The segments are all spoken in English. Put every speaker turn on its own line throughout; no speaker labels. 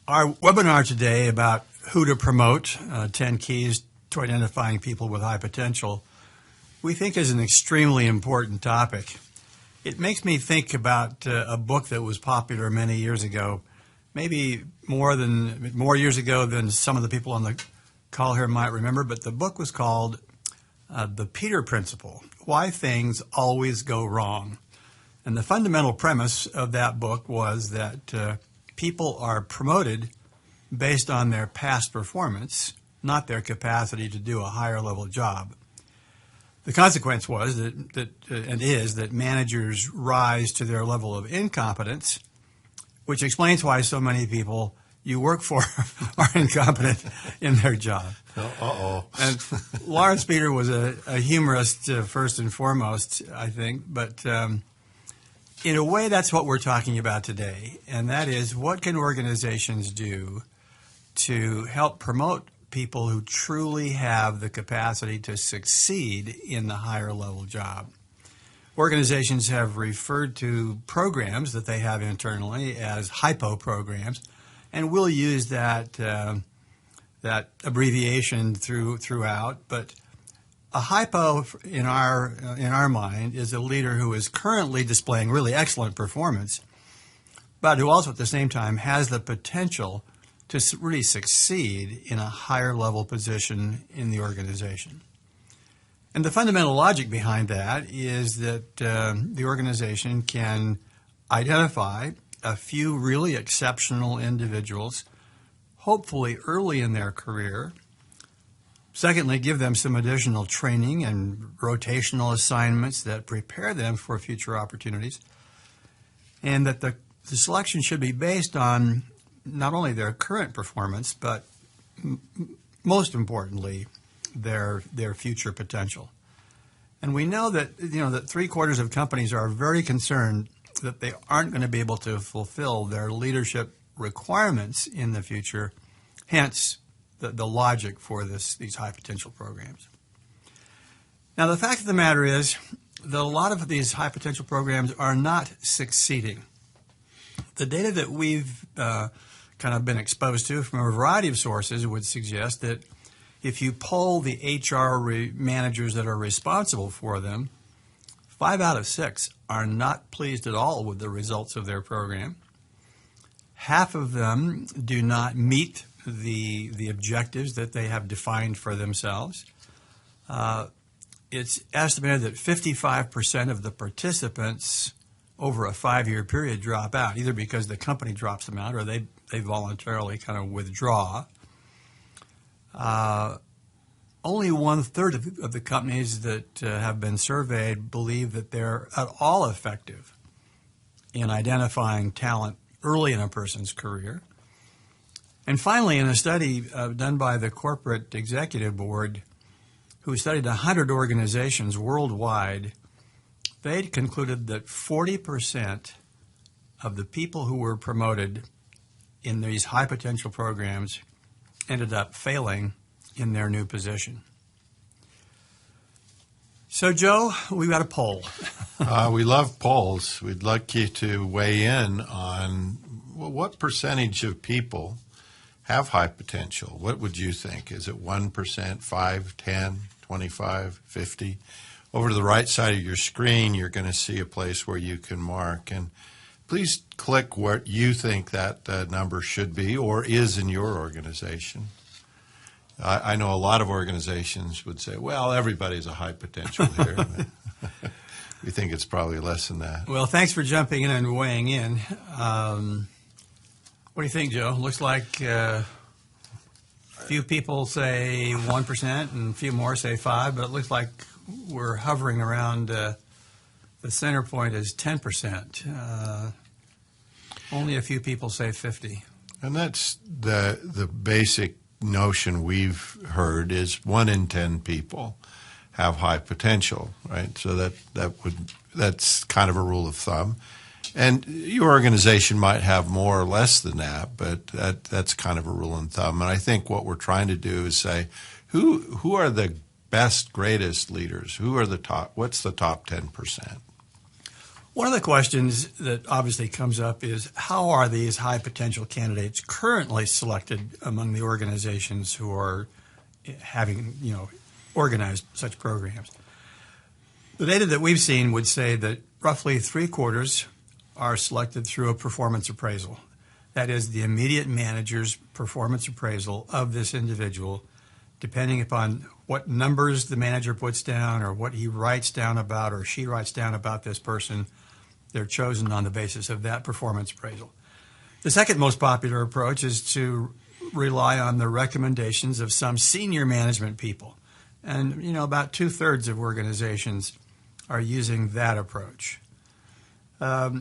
Our webinar today about who to promote, 10 keys to identifying people with high potential, we think is an extremely important topic. It makes me think about a book that was popular many years ago, maybe more years ago than some of the people on the call here might remember, but the book was called The Peter Principle, Why Things Always Go Wrong. And the fundamental premise of that book was that people are promoted based on their past performance, not their capacity to do a higher level job. The consequence was that managers rise to their level of incompetence, which explains why so many people you work for are incompetent in their job. And Lawrence Peter was a humorist first and foremost, I think, but in a way that's what we're talking about today, and that is what can organizations do to help promote people who truly have the capacity to succeed in the higher level job. Organizations have referred to programs that they have internally as HYPO programs, and we'll use that abbreviation throughout. But a HYPO, in our mind, is a leader who is currently displaying really excellent performance, but who also at the same time has the potential to really succeed in a higher level position in the organization. And the fundamental logic behind that is that the organization can identify a few really exceptional individuals, hopefully early in their career. Secondly, give them some additional training and rotational assignments that prepare them for future opportunities. And that the selection should be based on not only their current performance, but most importantly, their future potential. And we know that that 3/4 of companies are very concerned that they aren't going to be able to fulfill their leadership requirements in the future, hence the logic for these high potential programs. Now, the fact of the matter is that a lot of these high potential programs are not succeeding. The data that we've kind of been exposed to from a variety of sources would suggest that if you poll the HR managers that are responsible for them, 5 out of 6 are not pleased at all with the results of their program. Half of them do not meet the objectives that they have defined for themselves. It's estimated that 55% of the participants over a 5-year period drop out, either because the company drops them out or they voluntarily kind of withdraw. Only 1/3 of the companies that have been surveyed believe that they're at all effective in identifying talent early in a person's career. And finally, in a study done by the Corporate Executive Board, who studied 100 organizations worldwide, they concluded that 40% of the people who were promoted in these high potential programs ended up failing in their new position. So, Joe, we've got a poll.
We love polls. We'd like you to weigh in on what percentage of people have high potential. What would you think? Is it 1%, 5, 10, 25, 50? Over to the right side of your screen, you're going to see a place where you can mark. And please click what you think that number should be or is in your organization. I know a lot of organizations would say, well, everybody's a high potential here. We think it's probably less than that.
Well, thanks for jumping in and weighing in. What do you think, Joe? Looks like a few people say 1% and a few more say 5%, but it looks like we're hovering around the center point is 10%. Only a few people say 50%.
And that's the basic notion we've heard is 1 in 10 people have high potential, right? So that's kind of a rule of thumb. And your organization might have more or less than that, but that's kind of a rule of thumb. And I think what we're trying to do is say, who are the best, greatest leaders? Who are the top? What's the top 10%?
One of the questions that obviously comes up is how are these high potential candidates currently selected among the organizations who are having, organized such programs? The data that we've seen would say that roughly 3/4 are selected through a performance appraisal. That is the immediate manager's performance appraisal of this individual, depending upon what numbers the manager puts down or what he writes down about or she writes down about this person. They're chosen on the basis of that performance appraisal. The second most popular approach is to rely on the recommendations of some senior management people. And, about 2/3 of organizations are using that approach. A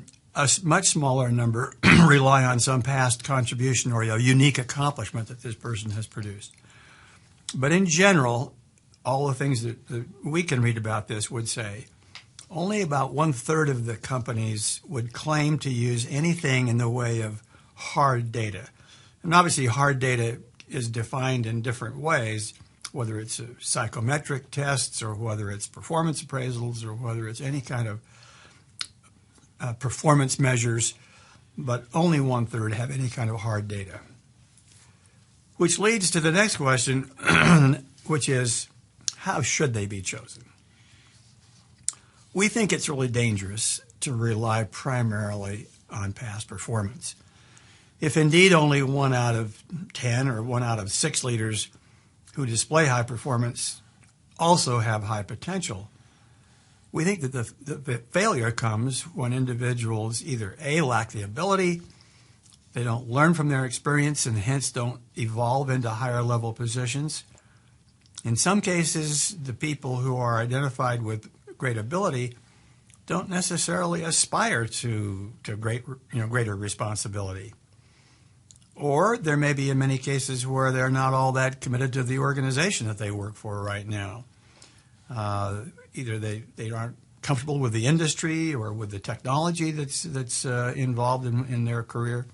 much smaller number rely on some past contribution or a unique accomplishment that this person has produced. But in general, all the things that we can read about this would say only about 1/3 of the companies would claim to use anything in the way of hard data. And obviously hard data is defined in different ways, whether it's psychometric tests or whether it's performance appraisals or whether it's any kind of performance measures, but only 1/3 have any kind of hard data. Which leads to the next question, which is, how should they be chosen? We think it's really dangerous to rely primarily on past performance. If indeed only 1 out of 10 or 1 out of 6 leaders who display high performance also have high potential, we think that the failure comes when individuals either A, lack the ability, they don't learn from their experience and hence don't evolve into higher level positions. In some cases, the people who are identified with great ability don't necessarily aspire to greater responsibility. Or there may be in many cases where they're not all that committed to the organization that they work for right now. Either they aren't comfortable with the industry or with the technology that's involved in their career.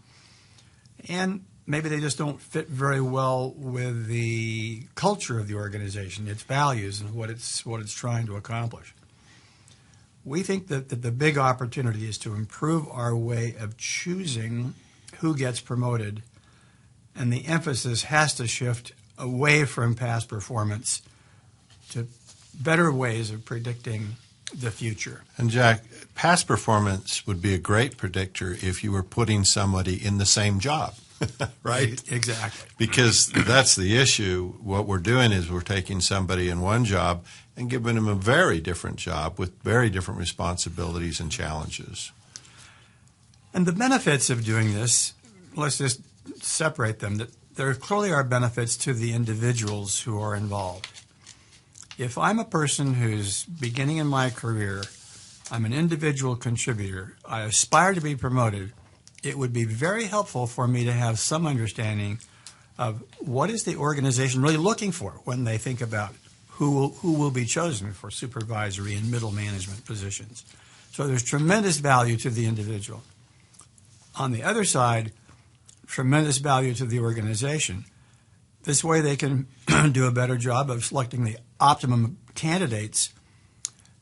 And maybe they just don't fit very well with the culture of the organization, its values, and what it's trying to accomplish. We think that the big opportunity is to improve our way of choosing who gets promoted, and the emphasis has to shift away from past performance to better ways of predicting the future.
And Jack, past performance would be a great predictor if you were putting somebody in the same job, right?
Exactly.
Because that's the issue. What we're doing is we're taking somebody in one job and giving them a very different job with very different responsibilities and challenges.
And the benefits of doing this, let's just separate them. That there clearly are benefits to the individuals who are involved. If I'm a person who's beginning in my career, I'm an individual contributor, I aspire to be promoted, it would be very helpful for me to have some understanding of what is the organization really looking for when they think about who will be chosen for supervisory and middle management positions. So there's tremendous value to the individual. On the other side, tremendous value to the organization. This way they can do a better job of selecting the optimum candidates,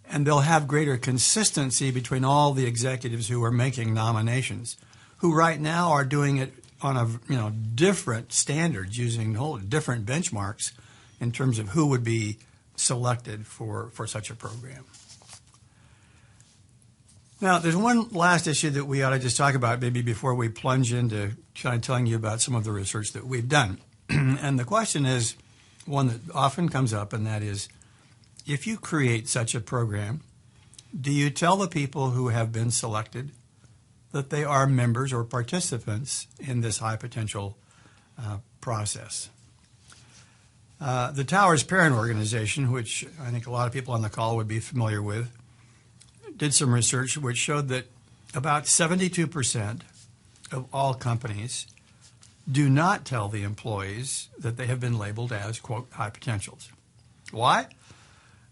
and they'll have greater consistency between all the executives who are making nominations, who right now are doing it on a different standards, using whole different benchmarks in terms of who would be selected for such a program. Now, there's one last issue that we ought to just talk about maybe before we plunge into kind of telling you about some of the research that we've done. And the question is one that often comes up, and that is, if you create such a program, do you tell the people who have been selected that they are members or participants in this high potential process? The Towers Parent Organization, which I think a lot of people on the call would be familiar with, did some research which showed that about 72% of all companies do not tell the employees that they have been labeled as, quote, high potentials. Why?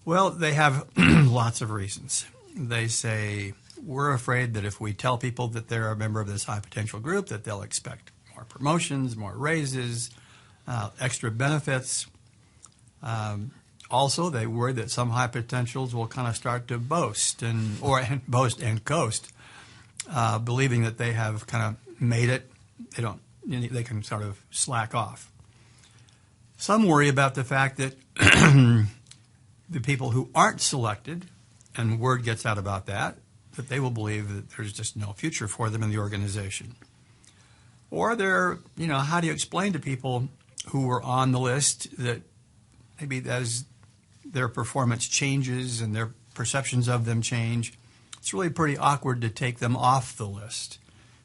Well, they have lots of reasons. They say, we're afraid that if we tell people that they're a member of this high potential group, that they'll expect more promotions, more raises, extra benefits. Also, they worry that some high potentials will kind of start to boast and coast, believing that they have kind of made it. They can sort of slack off. Some worry about the fact that the people who aren't selected, and word gets out about that they will believe that there's just no future for them in the organization. Or how do you explain to people who were on the list that maybe as their performance changes and their perceptions of them change, it's really pretty awkward to take them off the list.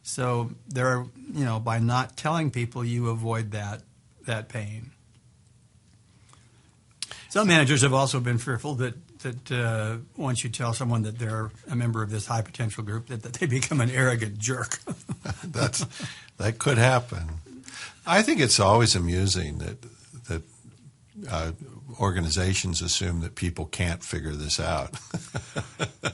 So by not telling people, you avoid that pain. Some managers have also been fearful that once you tell someone that they're a member of this high potential group, that they become an arrogant jerk.
That could happen. I think it's always amusing that organizations assume that people can't figure this out.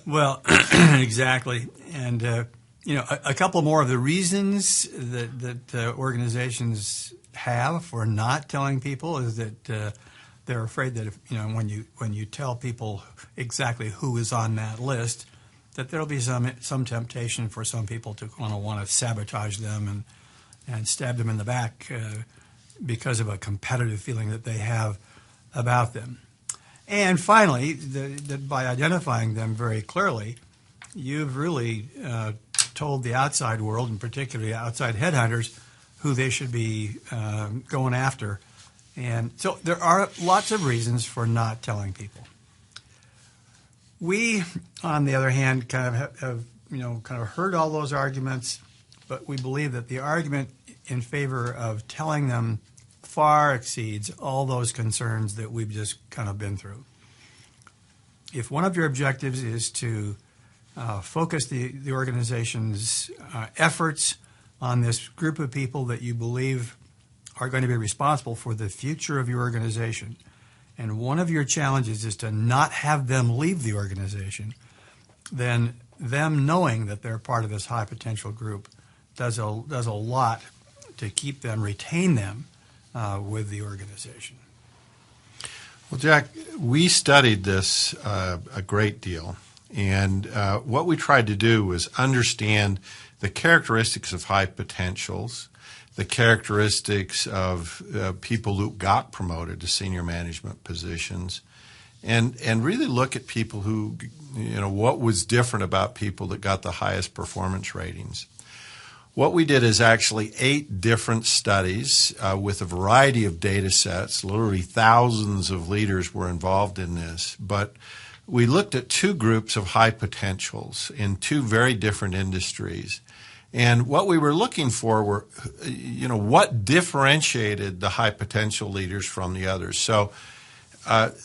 Well, exactly. And, a couple more of the reasons that organizations have for not telling people is that they're afraid that when you tell people exactly who is on that list, that there'll be some temptation for some people to want to sabotage them and stab them in the back because of a competitive feeling that they have about them. And finally, that by identifying them very clearly, you've really told the outside world, and particularly outside headhunters, who they should be going after. And so there are lots of reasons for not telling people. We, on the other hand, kind of have heard all those arguments, but we believe that the argument in favor of telling them far exceeds all those concerns that we've just kind of been through. If one of your objectives is to focus the organization's efforts on this group of people that you believe are going to be responsible for the future of your organization, and one of your challenges is to not have them leave the organization, then them knowing that they're part of this high potential group does a lot to retain them with the organization.
Well, Jack, we studied this a great deal, and what we tried to do was understand the characteristics of high potentials, the characteristics of people who got promoted to senior management positions, and really look at people who, what was different about people that got the highest performance ratings. What we did is actually 8 different studies with a variety of data sets. Literally thousands of leaders were involved in this. But we looked at 2 groups of high potentials in 2 very different industries. And what we were looking for were, what differentiated the high potential leaders from the others. So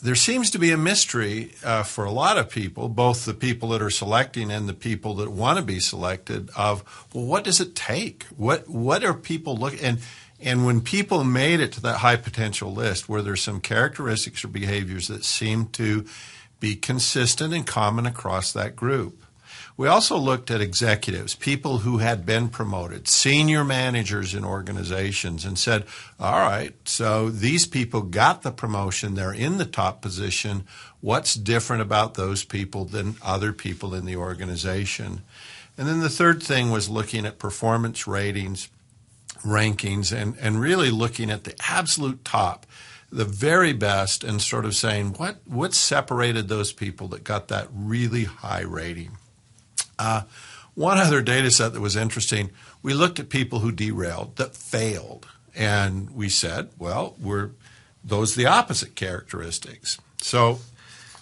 there seems to be a mystery for a lot of people, both the people that are selecting and the people that want to be selected, of, well, what does it take? What are people looking? And when people made it to that high potential list, were there some characteristics or behaviors that seemed to be consistent and common across that group? We also looked at executives, people who had been promoted, senior managers in organizations, and said, all right, so these people got the promotion, they're in the top position. What's different about those people than other people in the organization? And then the third thing was looking at performance ratings, rankings, and really looking at the absolute top, the very best, and sort of saying, what separated those people that got that really high rating? One other data set that was interesting, we looked at people who derailed, that failed. And we said, well, those are the opposite characteristics. So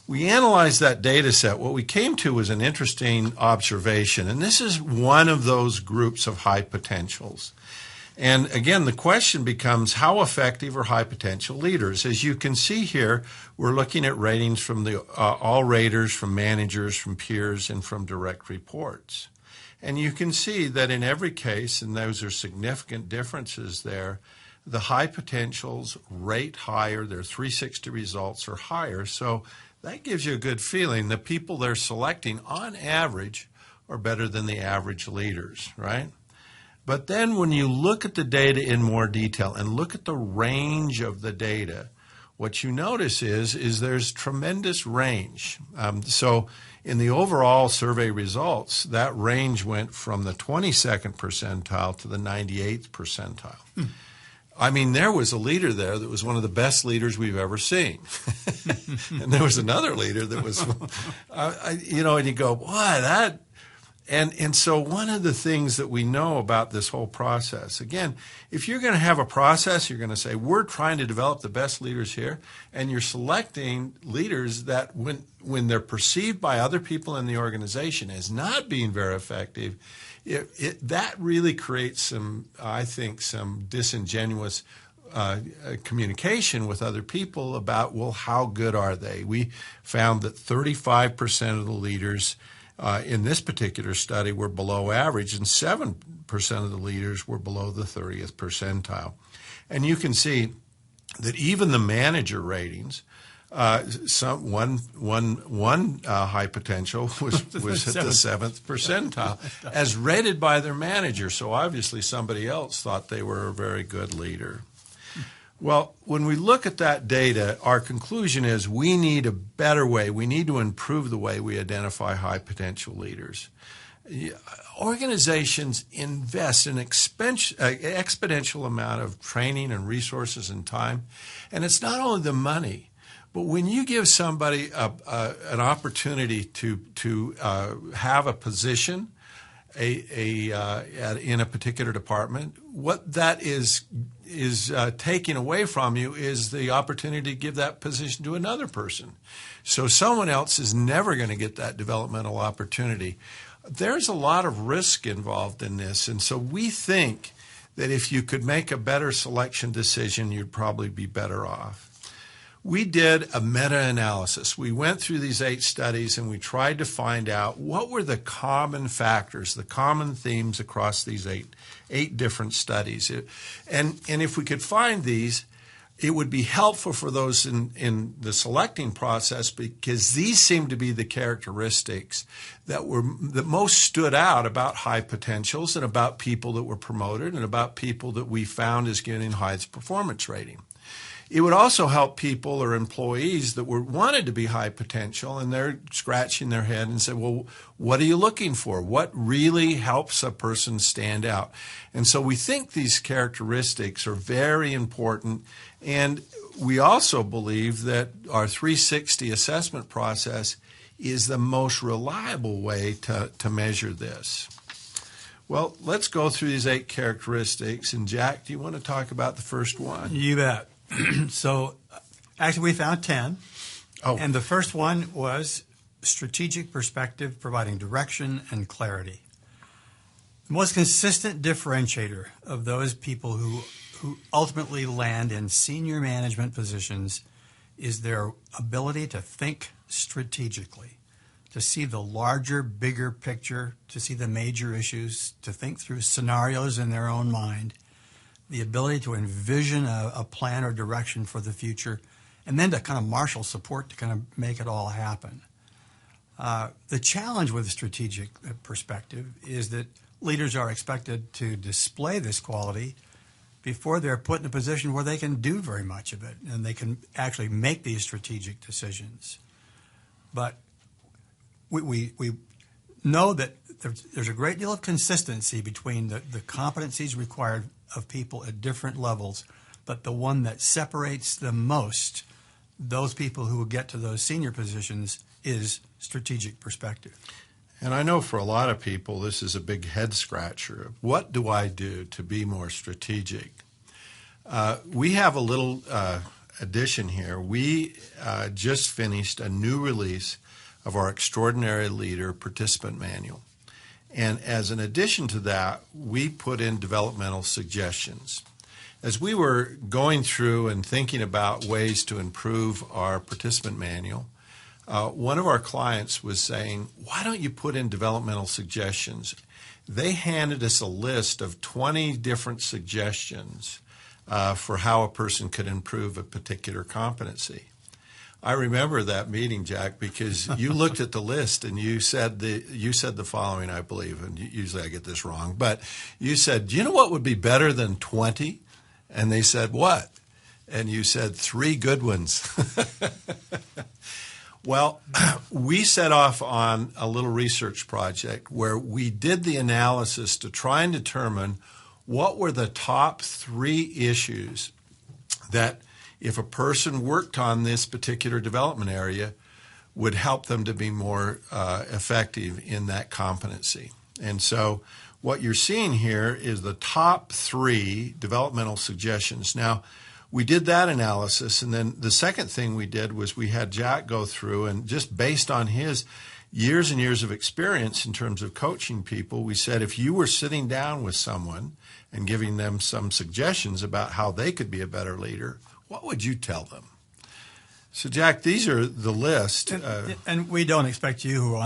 we analyzed that data set. What we came to was an interesting observation. And this is one of those groups of high potentials. And again, the question becomes, how effective are high potential leaders? As you can see here, we're looking at ratings from all raters, from managers, from peers, and from direct reports. And you can see that in every case, and those are significant differences there, the high potentials rate higher, their 360 results are higher. So that gives you a good feeling. The people they're selecting, on average, are better than the average leaders, right? But then when you look at the data in more detail and look at the range of the data, what you notice is there's tremendous range. So in the overall survey results, that range went from the 22nd percentile to the 98th percentile. I mean, there was a leader there that was one of the best leaders we've ever seen. And there was another leader that was, and you go, boy, that. And so one of the things that we know about this whole process, again, if you're going to have a process, you're going to say, we're trying to develop the best leaders here, and you're selecting leaders that when they're perceived by other people in the organization as not being very effective, that really creates some disingenuous communication with other people about, well, how good are they? We found that 35% of the leaders in this particular study were below average, and 7% of the leaders were below the 30th percentile. And you can see that even the manager ratings, one high potential was at the 7th percentile, as rated by their manager. So obviously somebody else thought they were a very good leader. Well, when we look at that data, our conclusion is we need a better way. We need to improve the way we identify high potential leaders. Organizations invest an exponential amount of training and resources and time. And it's not only the money, but when you give somebody an opportunity to have a position in a particular department, what that is taking away from you is the opportunity to give that position to another person. So someone else is never going to get that developmental opportunity. There's a lot of risk involved in this, and so we think that if you could make a better selection decision, you'd probably be better off. We did a meta-analysis. We went through these 8 studies and we tried to find out what were the common factors, the common themes across these eight different studies. And if we could find these, it would be helpful for those in the selecting process, because these seem to be the characteristics that most stood out about high potentials and about people that were promoted and about people that we found as getting highest performance rating. It would also help people or employees that wanted to be high potential, and they're scratching their head and say, well, what are you looking for? What really helps a person stand out? And so we think these characteristics are very important, and we also believe that our 360 assessment process is the most reliable way to measure this. Well, let's go through these 8 characteristics, and Jack, do you want to talk about the first one?
You bet. So, actually, we found 10.
Oh.
And the first one was strategic perspective, providing direction and clarity. The most consistent differentiator of those people who ultimately land in senior management positions is their ability to think strategically, to see the larger, bigger picture, to see the major issues, to think through scenarios in their own mind, the ability to envision a plan or direction for the future, and then to kind of marshal support to kind of make it all happen. The challenge with strategic perspective is that leaders are expected to display this quality before they're put in a position where they can do very much of it and they can actually make these strategic decisions. But we know that there's a great deal of consistency between the competencies required of people at different levels, but the one that separates the most those people who will get to those senior positions is strategic perspective.
And I know for a lot of people this is a big head scratcher. What do I do to be more strategic? We have a little addition here. We just finished a new release of our Extraordinary Leader Participant Manual. And as an addition to that, we put in developmental suggestions. As we were going through and thinking about ways to improve our participant manual, one of our clients was saying, why don't you put in developmental suggestions? They handed us a list of 20 different suggestions for how a person could improve a particular competency. I remember that meeting, Jack, because you looked at the list and you said the following, I believe, and usually I get this wrong, but you said, do you know what would be better than 20? And they said, what? And you said 3 good ones. Well, we set off on a little research project where we did the analysis to try and determine what were the top 3 issues that if a person worked on this particular development area would help them to be more effective in that competency. And so what you're seeing here is the top 3 developmental suggestions. Now, we did that analysis, and then the second thing we did was we had Jack go through, and just based on his years and years of experience in terms of coaching people, we said if you were sitting down with someone and giving them some suggestions about how they could be a better leader, what would you tell them? So, Jack, these are the list.
And we don't expect you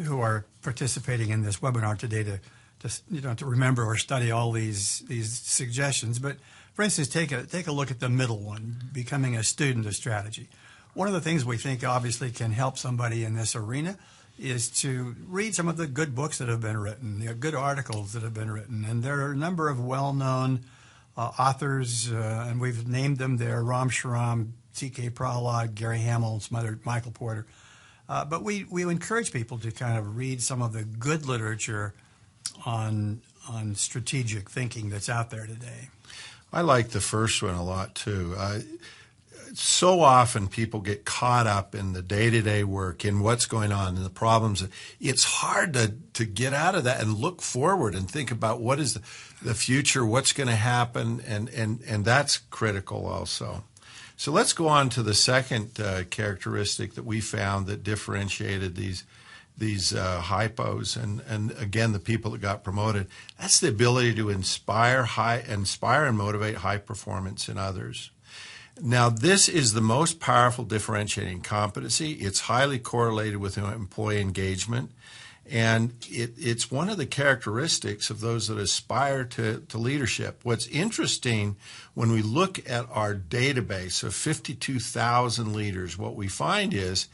who are participating in this webinar today to remember or study all these suggestions. But for instance, take a look at the middle one, becoming a student of strategy. One of the things we think obviously can help somebody in this arena is to read some of the good books that have been written, good articles that have been written. And there are a number of well-known authors, and we've named them there: Ram Shriram, C.K. Prahalad, Gary Hamel, some other, Michael Porter. But we encourage people to kind of read some of the good literature on strategic thinking that's out there today.
I like the first one a lot, too. So often people get caught up in the day-to-day work, in what's going on, and the problems. It's hard to get out of that and look forward and think about what is the future, what's going to happen, and that's critical also. So let's go on to the second characteristic that we found that differentiated these hypos, and again, the people that got promoted. That's the ability to inspire and motivate high performance in others. Now, this is the most powerful differentiating competency. It's highly correlated with employee engagement, and it's one of the characteristics of those that aspire to leadership. What's interesting, when we look at our database of 52,000 leaders, what we find is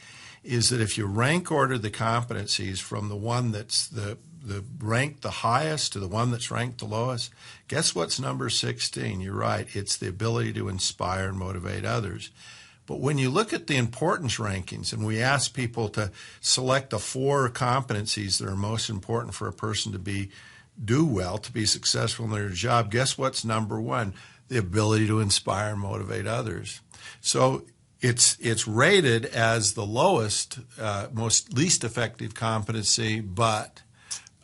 that if you rank order the competencies from the one that's the ranked the highest to the one that's ranked the lowest, guess what's number 16? You're right. It's the ability to inspire and motivate others. But when you look at the importance rankings, and we ask people to select the 4 competencies that are most important for a person to do well, to be successful in their job, guess what's number 1? The ability to inspire and motivate others. So it's rated as the lowest, least effective competency, but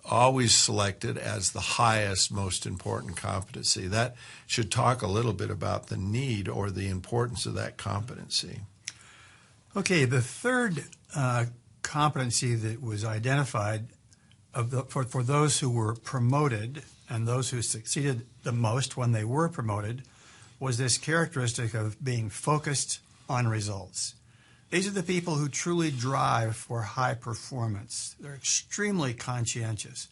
always selected as the highest, most important competency. That should talk a little bit about the need or the importance of that competency.
Okay, the third competency that was identified for those who were promoted and those who succeeded the most when they were promoted was this characteristic of being focused on results. These are the people who truly drive for high performance. They're extremely conscientious.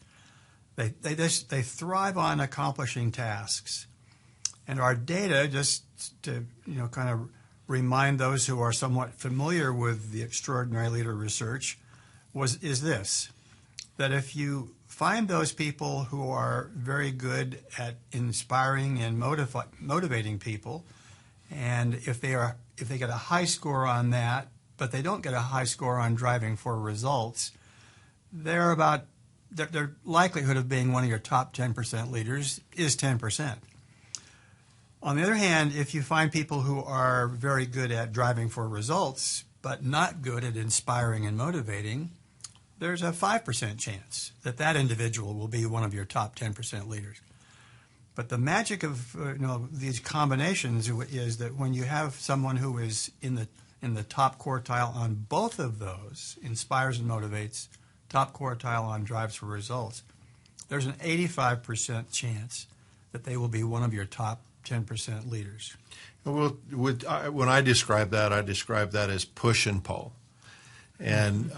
They thrive on accomplishing tasks. And our data, just to kind of remind those who are somewhat familiar with the Extraordinary Leader research, is this: that if you find those people who are very good at inspiring and motivating people, and if they get a high score on that, but they don't get a high score on driving for results, their likelihood of being one of your top 10% leaders is 10%. On the other hand, if you find people who are very good at driving for results, but not good at inspiring and motivating, there's a 5% chance that individual will be one of your top 10% leaders. But the magic of these combinations is that when you have someone who is in the top quartile on both of those, inspires and motivates, top quartile on drives for results, there's an 85% chance that they will be one of your top 10% leaders.
Well, when I describe that as push and pull. And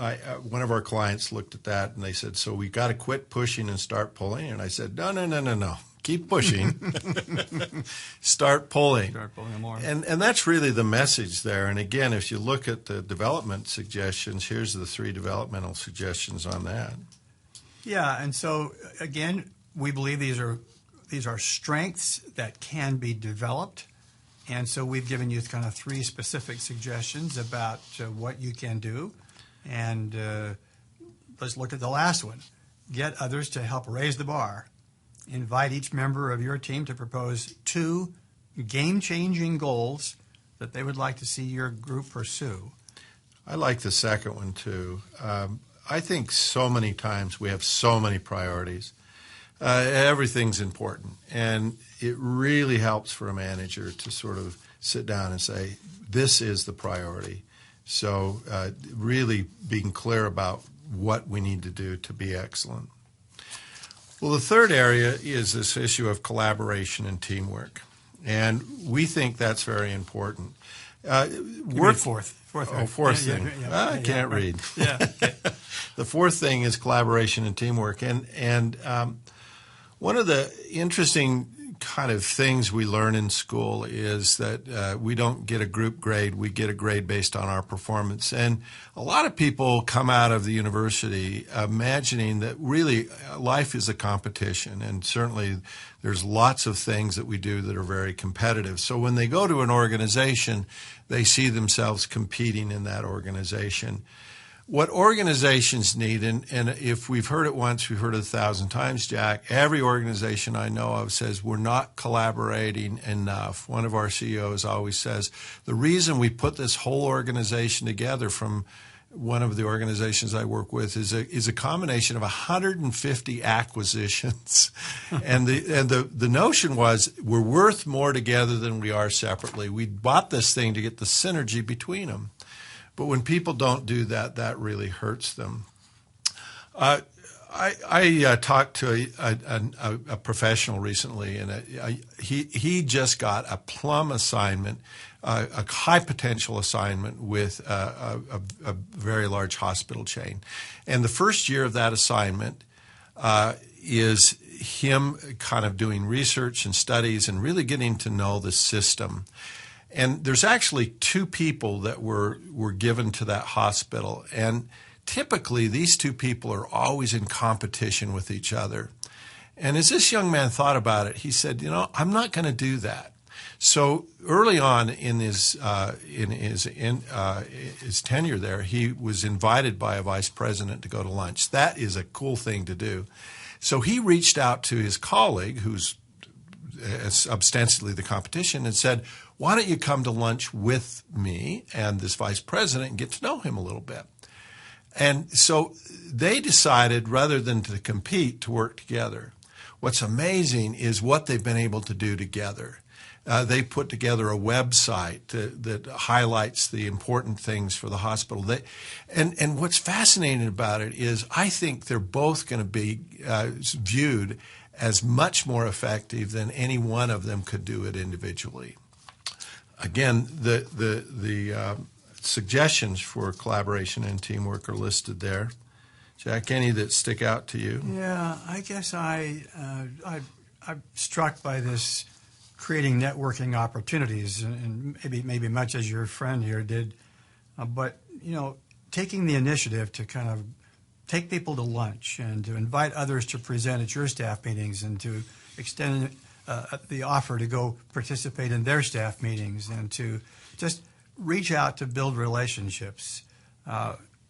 one of our clients looked at that and they said, so we got to quit pushing and start pulling? And I said, no. Keep pushing. Start pulling.
Start pulling more.
And that's really the message there. And again, if you look at the development suggestions, here's the 3 developmental suggestions on that.
Yeah, and so again, we believe these are strengths that can be developed, And so we've given you kind of 3 specific suggestions about what you can do. And let's look at the last one. Get others to help raise the bar. Invite each member of your team to propose 2 game-changing goals that they would like to see your group pursue.
I like the second one, too. I think so many times we have so many priorities. Everything's important. And it really helps for a manager to sort of sit down and say, this is the priority. So really being clear about what we need to do to be excellent. Well, the third area is this issue of collaboration and teamwork. And we think that's very important.
Fourth
thing. I can't read.
Yeah.
The fourth thing is collaboration and teamwork. And one of the interesting kind of things we learn in school is that we don't get a group grade, we get a grade based on our performance. And a lot of people come out of the university imagining that really life is a competition, and certainly there's lots of things that we do that are very competitive. So when they go to an organization, they see themselves competing in that organization. What organizations need, and if we've heard it once, we've heard it 1,000 times, Jack, every organization I know of says we're not collaborating enough. One of our CEOs always says, the reason we put this whole organization together from one of the organizations I work with is a combination of 150 acquisitions. And the notion was we're worth more together than we are separately. We bought this thing to get the synergy between them. But when people don't do that, that really hurts them. I talked to a professional recently, and he just got a plum assignment, a high potential assignment with a very large hospital chain. And the first year of that assignment is him kind of doing research and studies and really getting to know the system. And there's actually 2 people that were given to that hospital. And typically, these 2 people are always in competition with each other. And as this young man thought about it, he said, I'm not going to do that. So early on in his tenure there, he was invited by a vice president to go to lunch. That is a cool thing to do. So he reached out to his colleague, who's ostensibly the competition, and said, why don't you come to lunch with me and this vice president and get to know him a little bit? And so they decided, rather than to compete, to work together. What's amazing is what they've been able to do together. They put together a website that highlights the important things for the hospital. And what's fascinating about it is I think they're both going to be viewed as much more effective than any one of them could do it individually. Again, the suggestions for collaboration and teamwork are listed there. Jack, any that stick out to you?
Yeah, I guess I'm struck by this creating networking opportunities, and maybe much as your friend here did. But taking the initiative to kind of take people to lunch and to invite others to present at your staff meetings and to extend the offer to go participate in their staff meetings and to just reach out to build relationships.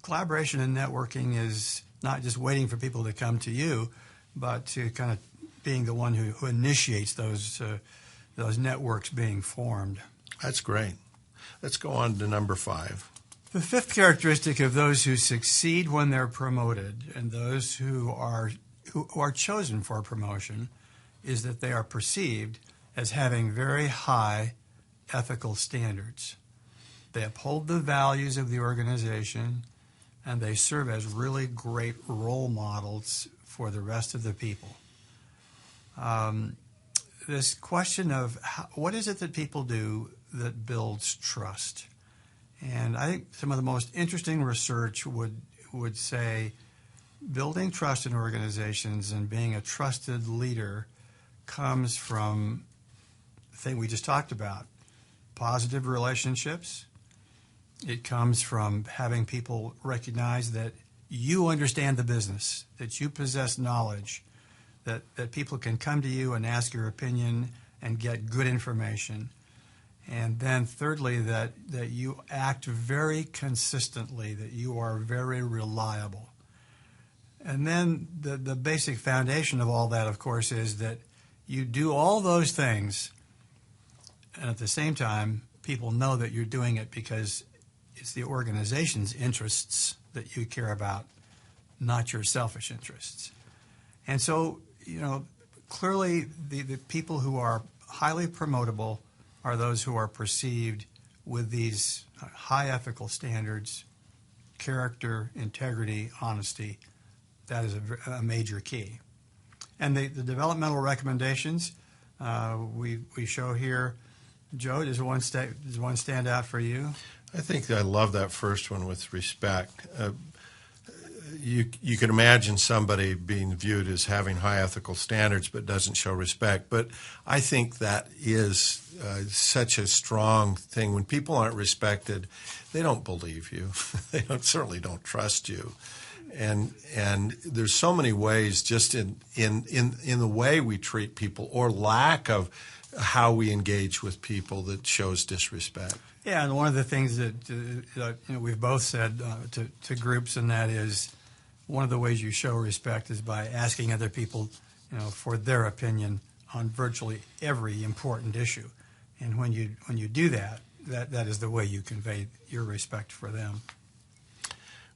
Collaboration and networking is not just waiting for people to come to you, but to kind of being the one who initiates those networks being formed.
That's great. Let's go on to number 5.
The 5th characteristic of those who succeed when they're promoted and those who are chosen for promotion is that they are perceived as having very high ethical standards. They uphold the values of the organization, and they serve as really great role models for the rest of the people. This question of what is it that people do that builds trust? And I think some of the most interesting research would say building trust in organizations and being a trusted leader comes from the thing we just talked about, positive relationships. It comes from having people recognize that you understand the business, that you possess knowledge, that people can come to you and ask your opinion and get good information. And then thirdly, that you act very consistently, that you are very reliable. And then the basic foundation of all that, of course, is that you do all those things, and at the same time, people know that you're doing it because it's the organization's interests that you care about, not your selfish interests. And so, clearly the people who are highly promotable are those who are perceived with these high ethical standards, character, integrity, honesty. That is a major key. And the developmental recommendations we show here. Joe, does one stand out for you?
I think I love that first one with respect. You can imagine somebody being viewed as having high ethical standards but doesn't show respect. But I think that is such a strong thing. When people aren't respected, they don't believe you. They certainly don't trust you. And there's so many ways just in the way we treat people or lack of how we engage with people that shows disrespect.
Yeah, and one of the things that we've both said to groups, and that is one of the ways you show respect is by asking other people, for their opinion on virtually every important issue. And when you do that is the way you convey your respect for them.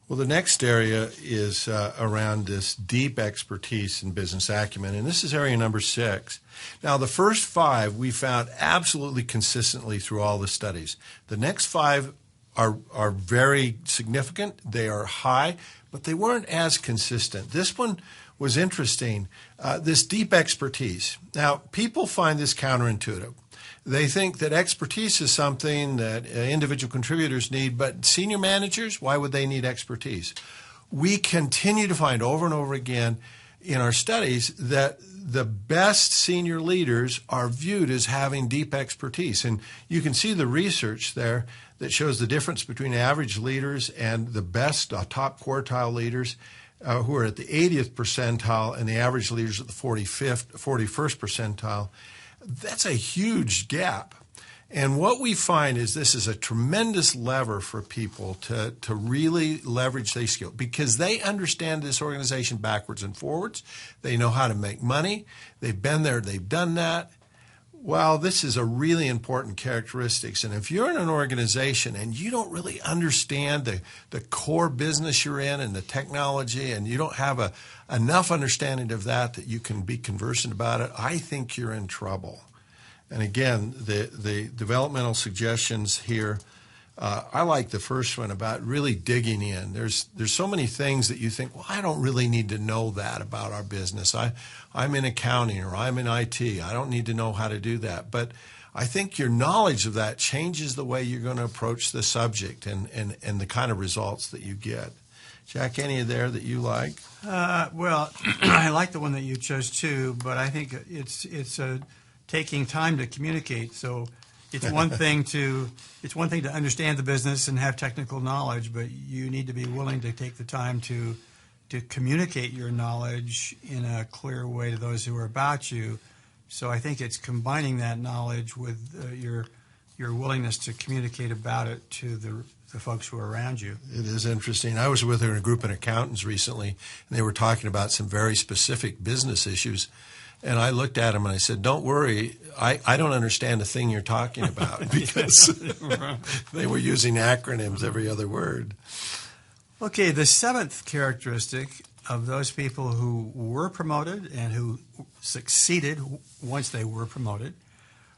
Well, the next area is around this deep expertise in business acumen, and this is area number 6. Now, the first 5 we found absolutely consistently through all the studies. The next 5 are very significant. They are high, but they weren't as consistent. This one was interesting, this deep expertise. Now, people find this counterintuitive. They think that expertise is something that individual contributors need, but senior managers, why would they need expertise? We continue to find over and over again in our studies that the best senior leaders are viewed as having deep expertise. And you can see the research there that shows the difference between average leaders and the best top quartile leaders who are at the 80th percentile and the average leaders at the 41st percentile. That's a huge gap. And what we find is this is a tremendous lever for people to really leverage their skill because they understand this organization backwards and forwards. They know how to make money. They've been there. They've done that. Well, this is a really important characteristics. And if you're in an organization and you don't really understand the core business you're in and the technology and you don't have enough understanding of that you can be conversant about it, I think you're in trouble. And again, the developmental suggestions here, I like the first one about really digging in. There's so many things that you think, well, I don't really need to know that about our business. I'm in accounting or I'm in IT. I don't need to know how to do that. But I think your knowledge of that changes the way you're going to approach the subject and the kind of results that you get. Jack, any there that you like?
Well, I like the one that you chose too, but I think it's taking time to communicate. So it's one thing to understand the business and have technical knowledge, but you need to be willing to take the time to communicate your knowledge in a clear way to those who are about you. So I think it's combining that knowledge with your willingness to communicate about it to the folks who are around you.
It is interesting. I was with a group of accountants recently, and they were talking about some very specific business issues. And I looked at them and I said, don't worry, I don't understand a thing you're talking about because they were using acronyms every other word.
Okay, the 7th characteristic of those people who were promoted and who succeeded once they were promoted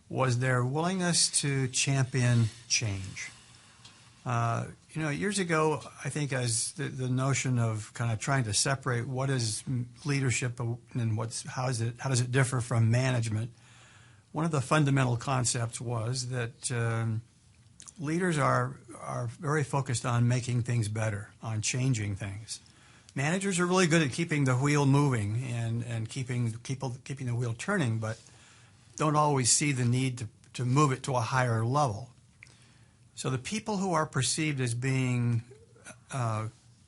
was their willingness to champion change. Years ago, I think as the notion of kind of trying to separate what is leadership and how does it differ from management, one of the fundamental concepts was that leaders are very focused on making things better, on changing things. Managers are really good at keeping the wheel moving and keeping the wheel turning, but don't always see the need to move it to a higher level. So the people who are perceived as being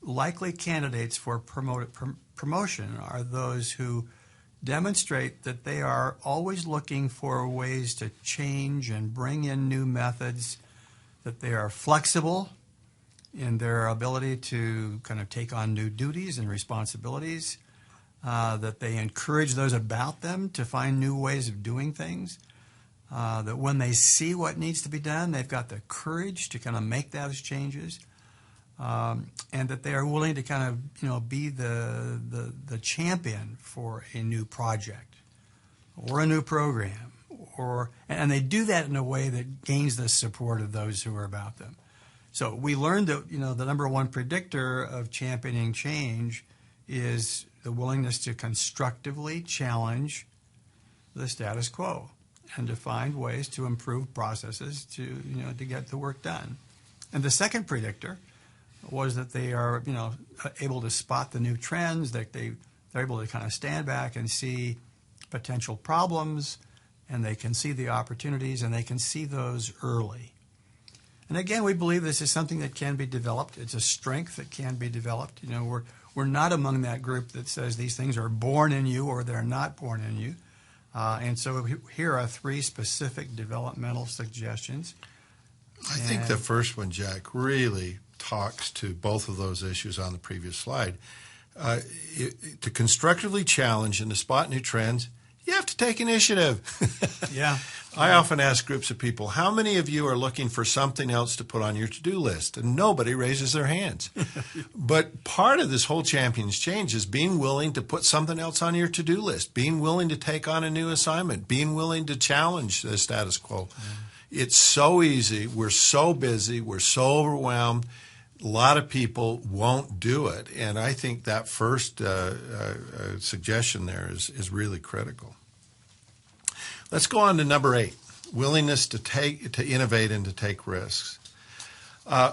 likely candidates for promotion are those who demonstrate that they are always looking for ways to change and bring in new methods, that they are flexible in their ability to kind of take on new duties and responsibilities, that they encourage those about them to find new ways of doing things, that when they see what needs to be done, they've got the courage to kind of make those changes, and that they are willing to kind of, be the champion for a new project or a new program, and they do that in a way that gains the support of those who are about them. So we learned that, the number one predictor of championing change is the willingness to constructively challenge the status quo and to find ways to improve processes to get the work done. And the second predictor was that they are, able to spot the new trends, that they're able to kind of stand back and see potential problems, and they can see the opportunities, and they can see those early. And again, we believe this is something that can be developed. It's a strength that can be developed. We're not among that group that says these things are born in you or they're not born in you. And so here are 3 specific developmental suggestions.
I think the first one, Jack, really talks to both of those issues on the previous slide. To constructively challenge and to spot new trends, you have to take initiative.
Yeah.
I often ask groups of people, how many of you are looking for something else to put on your to-do list? And nobody raises their hands. But part of this whole Champions Change is being willing to put something else on your to-do list, being willing to take on a new assignment, being willing to challenge the status quo. It's so easy. We're so busy. We're so overwhelmed. A lot of people won't do it. And I think that first suggestion there is really critical. Let's go on to number 8, willingness to innovate and to take risks.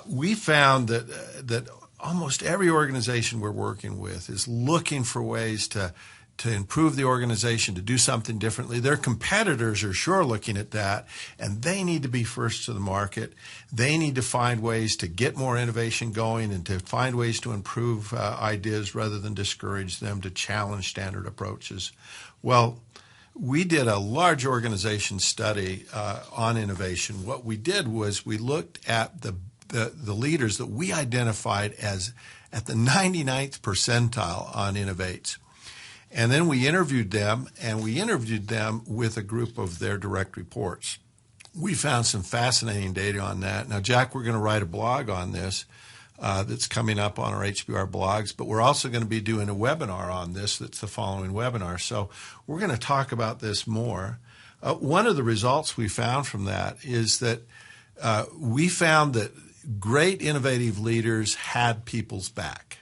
We found that almost every organization we're working with is looking for ways to improve the organization, to do something differently. Their competitors are sure looking at that, and they need to be first to the market. They need to find ways to get more innovation going and to find ways to improve ideas rather than discourage them, to challenge standard approaches. Well, we did a large organization study on innovation. What we did was we looked at the leaders that we identified as at the 99th percentile on innovates. And then we interviewed them, and we interviewed them with a group of their direct reports. We found some fascinating data on that. Now, Jack, we're going to write a blog on this that's coming up on our HBR blogs, but we're also going to be doing a webinar on this that's the following webinar. So we're going to talk about this more. One of the results we found from that is that we found that great innovative leaders had people's back.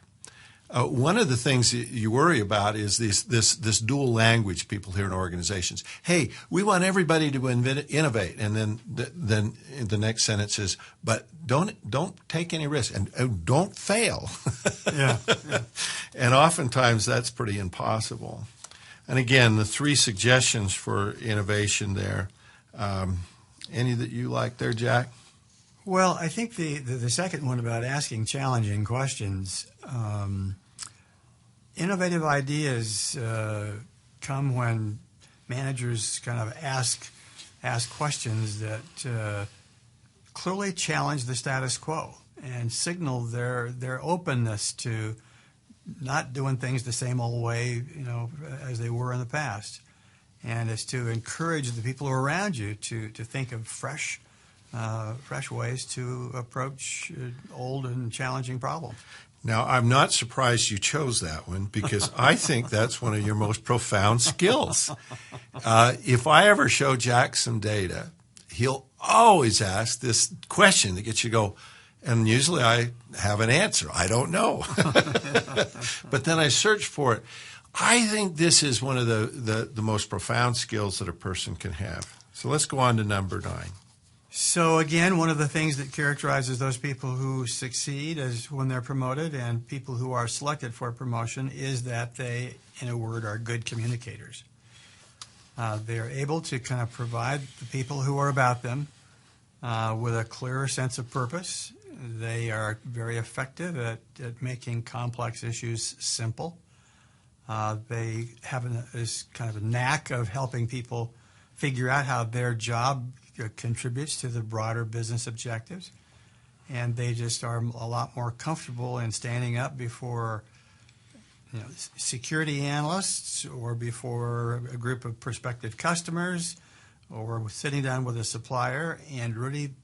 One of the things that you worry about is this dual language people hear in organizations. Hey, we want everybody to innovate, and then the next sentence is, but don't take any risk and don't fail.
Yeah.
And oftentimes that's pretty impossible. And again, the 3 suggestions for innovation there. Any that you like there, Jack?
Well, I think the second one about asking challenging questions, innovative ideas come when managers kind of ask questions that clearly challenge the status quo and signal their openness to not doing things the same old way, as they were in the past. And it's to encourage the people around you to think of fresh ways to approach old and challenging problems.
Now, I'm not surprised you chose that one because I think that's one of your most profound skills. If I ever show Jack some data, he'll always ask this question that gets you to go, and usually I have an answer. I don't know. But then I search for it. I think this is one of the most profound skills that a person can have. So let's go on to number 9.
So again, one of the things that characterizes those people who succeed as when they're promoted and people who are selected for promotion is that they, in a word, are good communicators. They are able to kind of provide the people who are about them with a clearer sense of purpose. They are very effective at making complex issues simple. They have this kind of a knack of helping people figure out how their job contributes to the broader business objectives. And they just are a lot more comfortable in standing up before security analysts or before a group of prospective customers or sitting down with a supplier and really,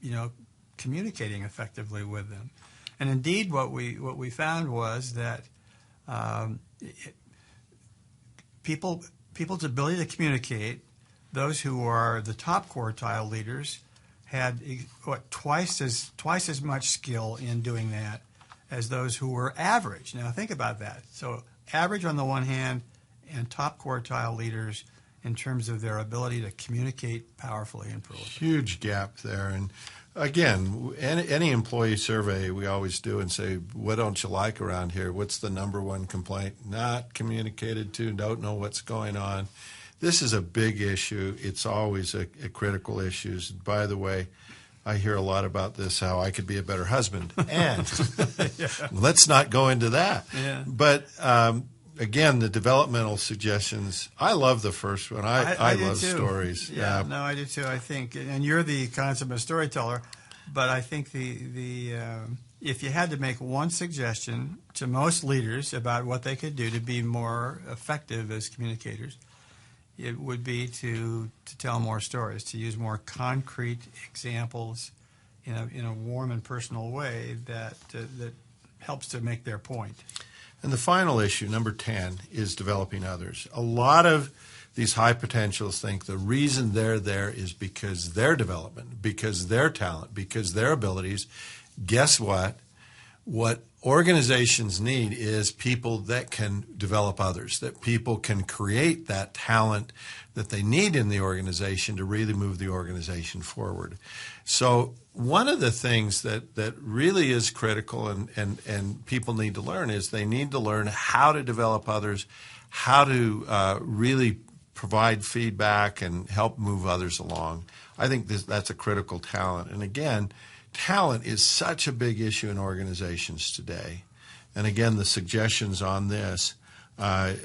communicating effectively with them. And indeed, what we found was that people's ability to communicate, those who are the top quartile leaders, had twice as much skill in doing that as those who were average. Now think about that. So average on the one hand, and top quartile leaders in terms of their ability to communicate powerfully and prolifically.
Huge gap there. And again, any employee survey we always do and say, what don't you like around here? What's the number one complaint? Not communicated to, don't know what's going on. This is a big issue. It's always a critical issue. By the way, I hear a lot about this, how I could be a better husband. And let's not go into that.
Yeah.
But again, the developmental suggestions, I love the first one. I love
too.
stories.
Yeah, no, I do too. I think, and you're the consummate storyteller, but I think if you had to make one suggestion to most leaders about what they could do to be more effective as communicators, it would be to tell more stories, to use more concrete examples in a warm and personal way that helps to make their point.
And the final issue, number 10, is developing others. A lot of these high potentials think the reason they're there is because their development, because their talent, because their abilities. Guess what? What organizations need is people that can develop others, that people can create that talent that they need in the organization to really move the organization forward. So one of the things that really is critical and people need to learn is they need to learn how to develop others, how to really provide feedback and help move others along. I think that's a critical talent. And again, talent is such a big issue in organizations today. And again, the suggestions on this, I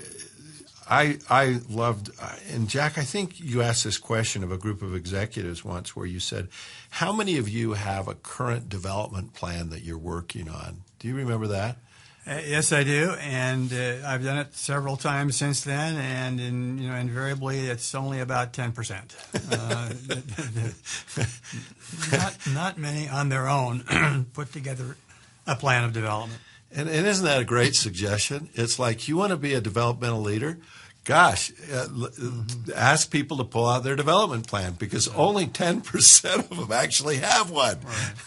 loved, and Jack, I think you asked this question of a group of executives once where you said, how many of you have a current development plan that you're working on? Do you remember that?
Yes, I do, and I've done it several times since then, and invariably it's only about 10%. Not many on their own put together a plan of development.
And isn't that a great suggestion? It's like, you want to be a developmental leader? Gosh, ask people to pull out their development plan, because only 10% of them actually have one.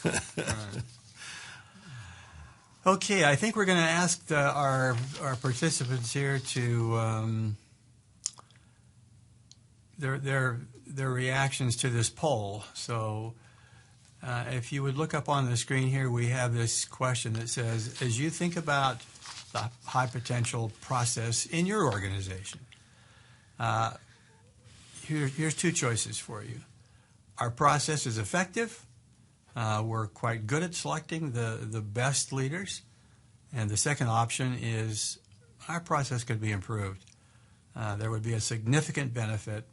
Right. Okay, I think we're going to ask our participants here to their reactions to this poll. So if you would look up on the screen here, we have this question that says, as you think about the high potential process in your organization, here's two choices for you. Our process is effective. We're quite good at selecting the best leaders. And the second option is our process could be improved. There would be a significant benefit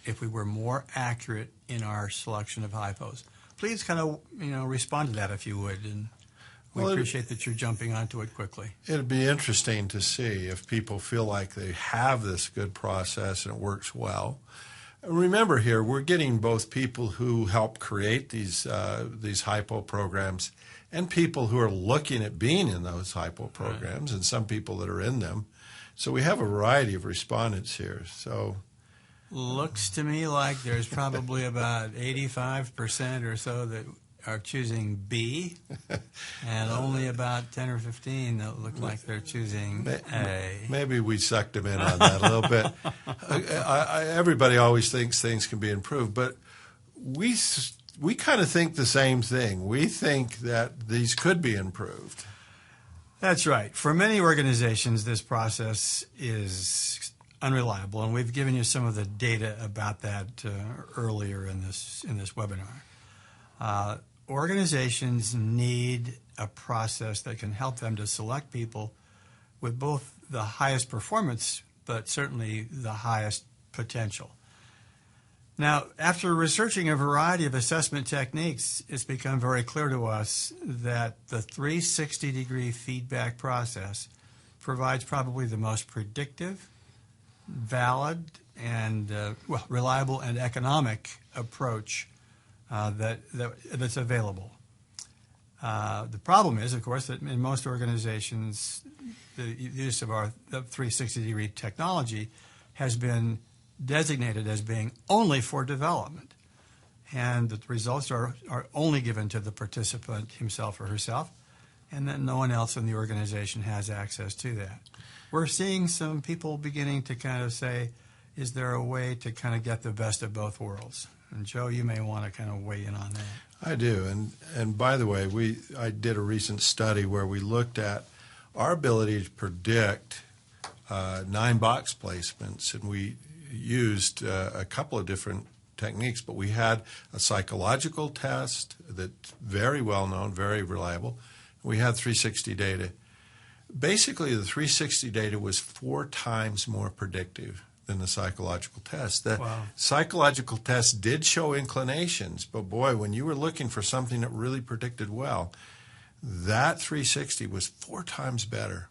if we were more accurate in our selection of hypos. Please kind of respond to that if you would, and we appreciate that you're jumping onto it quickly.
It'd be interesting to see if people feel like they have this good process and it works well. Remember here, we're getting both people who help create these hypo programs and people who are looking at being in those hypo programs, and some people that are in them. So we have a variety of respondents here. So
looks to me like there's probably about 85% or so that are choosing B, and only about 10 or 15 that look like they're choosing A.
Maybe we sucked them in on that a little bit. Everybody always thinks things can be improved, but we kind of think the same thing. We think that these could be improved.
That's right. For many organizations, this process is unreliable, and we've given you some of the data about that earlier in this webinar. Organizations need a process that can help them to select people with both the highest performance, but certainly the highest potential. Now, after researching a variety of assessment techniques, it's become very clear to us that the 360-degree feedback process provides probably the most predictive, valid, and reliable and economic approach that's available. The problem is, of course, that in most organizations, the use of our 360-degree technology has been designated as being only for development, and the results are only given to the participant himself or herself, and then no one else in the organization has access to that. We're seeing some people beginning to kind of say, is there a way to kind of get the best of both worlds? And Joe, you may want to kind of weigh in on that.
I do, and by the way, I did a recent study where we looked at our ability to predict 9 box placements, and we used a couple of different techniques, but we had a psychological test that's very well known, very reliable. We had 360 data. Basically, the 360 data was 4 times more predictive than the psychological test. The psychological test did show inclinations, but boy, when you were looking for something that really predicted well, that 360 was 4 times better.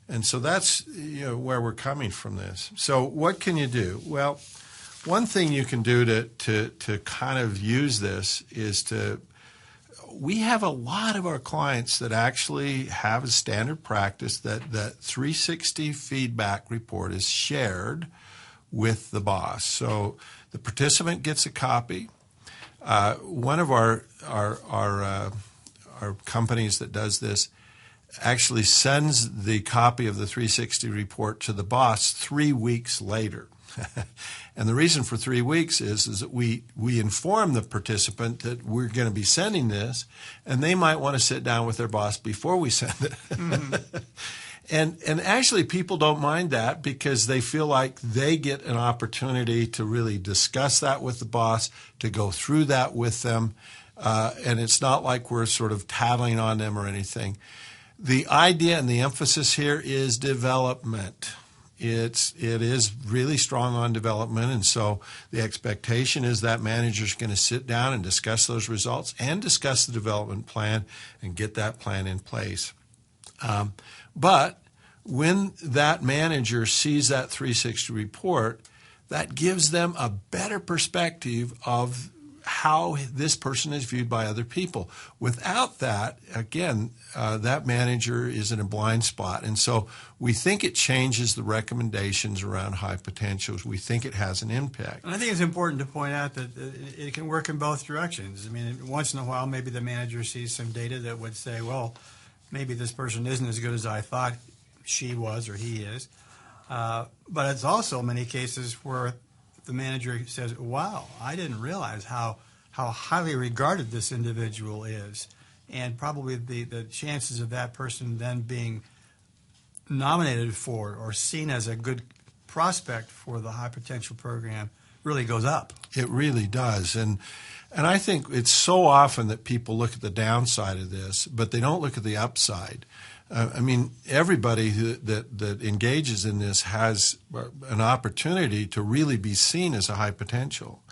And so that's where we're coming from this. So what can you do? Well, one thing you can do to kind of use this is we have a lot of our clients that actually have a standard practice that 360 feedback report is shared with the boss. So the participant gets a copy. One of our companies that does this actually sends the copy of the 360 report to the boss 3 weeks later. And the reason for 3 weeks is that we inform the participant that we're going to be sending this, and they might want to sit down with their boss before we send it. Mm-hmm. And actually people don't mind that because they feel like they get an opportunity to really discuss that with the boss, to go through that with them, and it's not like we're sort of tattling on them or anything. The idea and the emphasis here is development. It is really strong on development, and so the expectation is that manager's going to sit down and discuss those results and discuss the development plan and get that plan in place. But when that manager sees that 360 report, that gives them a better perspective of how this person is viewed by other people. Without that, again, that manager is in a blind spot. And so we think it changes the recommendations around high potentials. We think it has an impact.
And I think it's important to point out that it can work in both directions. I mean, once in a while, maybe the manager sees some data that would say, well, maybe this person isn't as good as I thought she was or he is. But it's also many cases where the manager says, wow, I didn't realize how highly regarded this individual is. And probably the chances of that person then being nominated for or seen as a good prospect for the high potential program really goes up.
It really does. And I think it's so often that people look at the downside of this, but they don't look at the upside. I mean, everybody that engages in this has an opportunity to really be seen as a high potential.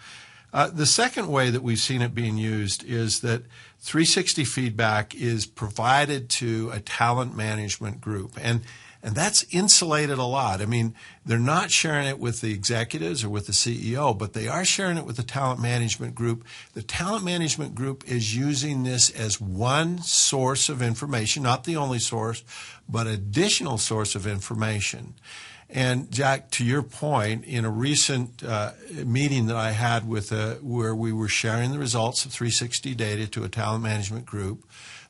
The second way that we've seen it being used is that 360 feedback is provided to a talent management group. And that's insulated a lot. I mean, they're not sharing it with the executives or with the CEO, but they are sharing it with the talent management group. The talent management group is using this as one source of information, not the only source, but additional source of information. And Jack, to your point, in a recent meeting that I had where we were sharing the results of 360 data to a talent management group,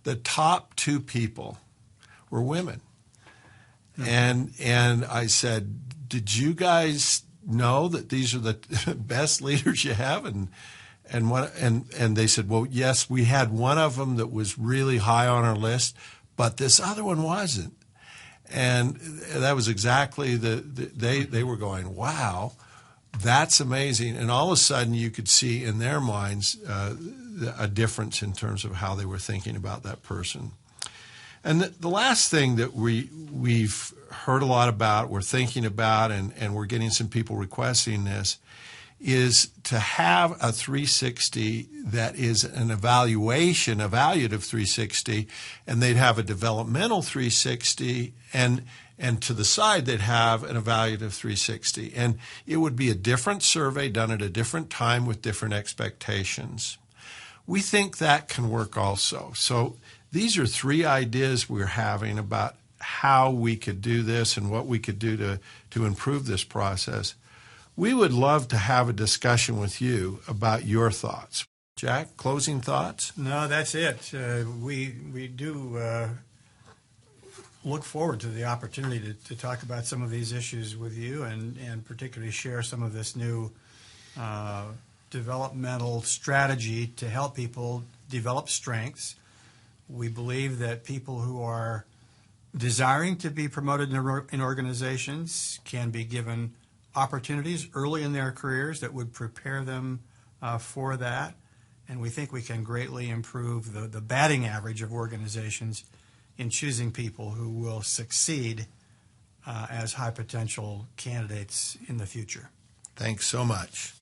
the top 2 people were women. And I said, did you guys know that these are the best leaders you have? And they said, well, yes, we had one of them that was really high on our list, but this other one wasn't. And that was exactly they were going, wow, that's amazing. And all of a sudden you could see in their minds a difference in terms of how they were thinking about that person. And the last thing that we've heard a lot about, we're thinking about, and we're getting some people requesting this, is to have a 360 that is an evaluation, evaluative 360, and they'd have a developmental 360, and to the side they'd have an evaluative 360. And it would be a different survey done at a different time with different expectations. We think that can work also. So these are three ideas we're having about how we could do this and what we could do to improve this process. We would love to have a discussion with you about your thoughts. Jack, closing thoughts?
No, that's it. We do look forward to the opportunity to talk about some of these issues with you and particularly share some of this new developmental strategy to help people develop strengths. We believe that people who are desiring to be promoted in organizations can be given opportunities early in their careers that would prepare them for that. And we think we can greatly improve the batting average of organizations in choosing people who will succeed as high potential candidates in the future.
Thanks so much.